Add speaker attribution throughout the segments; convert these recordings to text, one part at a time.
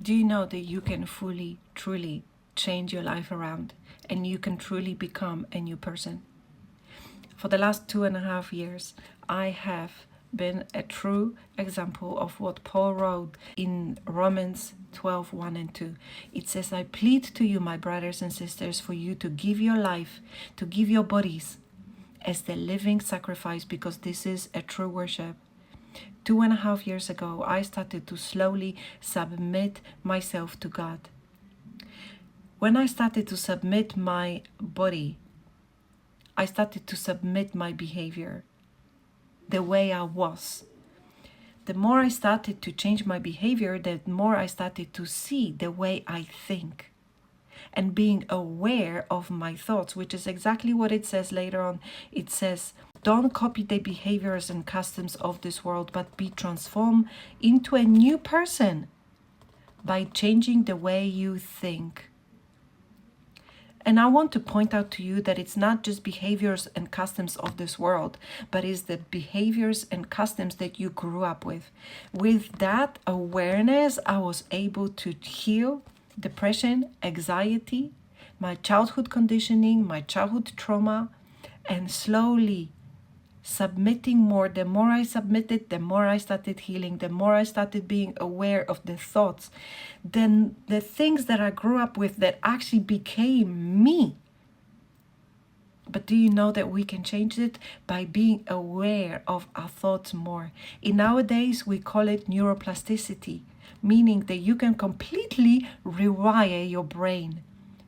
Speaker 1: Do you know that you can fully, truly change your life around, and you can truly become a new person? For the last 2.5 years, I have been a true example of what Paul wrote in Romans 12:1 and 2. It says, I plead to you, my brothers and sisters, for you to give your life, to give your bodies as the living sacrifice, because this is a true worship. 2.5 years ago, I started to slowly submit myself to God. When I started to submit my body, I started to submit my behavior, the way I was. The more I started to change my behavior, the more I started to see the way I think and being aware of my thoughts, which is exactly what it says later on. It says, don't copy the behaviors and customs of this world, but be transformed into a new person by changing the way you think. And I want to point out to you that it's not just behaviors and customs of this world, but it's the behaviors and customs that you grew up with. With that awareness, I was able to heal depression, anxiety, my childhood conditioning, my childhood trauma, and slowly submitting more. The more I submitted, the more I started healing, the more I started being aware of the thoughts, then the things that I grew up with that actually became me. But do you know that we can change it by being aware of our thoughts more? In nowadays, we call it neuroplasticity, meaning that you can completely rewire your brain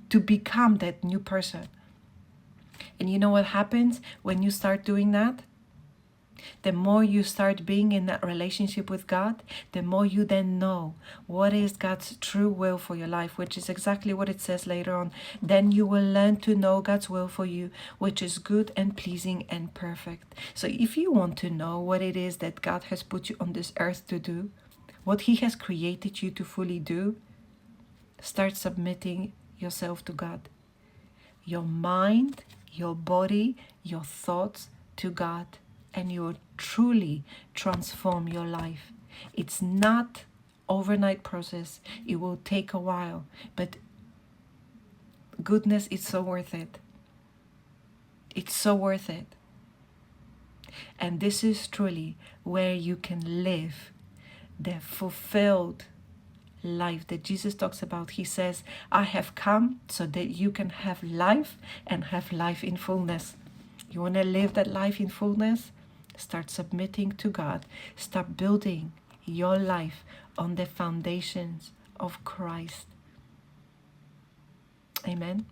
Speaker 1: to become that new person. And you know what happens when you start doing that? The more you start being in that relationship with God, the more you then know what is God's true will for your life, which is exactly what it says later on. Then you will learn to know God's will for you, which is good and pleasing and perfect. So if you want to know what it is that God has put you on this earth to do, what He has created you to fully do, start submitting yourself to God. Your mind, your body, your thoughts to God, and you will truly transform your life. It's not overnight process. It will take a while, but goodness, it's so worth it. It's so worth it. And this is truly where you can live the fulfilled life that Jesus talks about. He says, I have come so that you can have life and have life in fullness. You want to live that life in fullness? Start submitting to God. Start building your life on the foundations of Christ. Amen.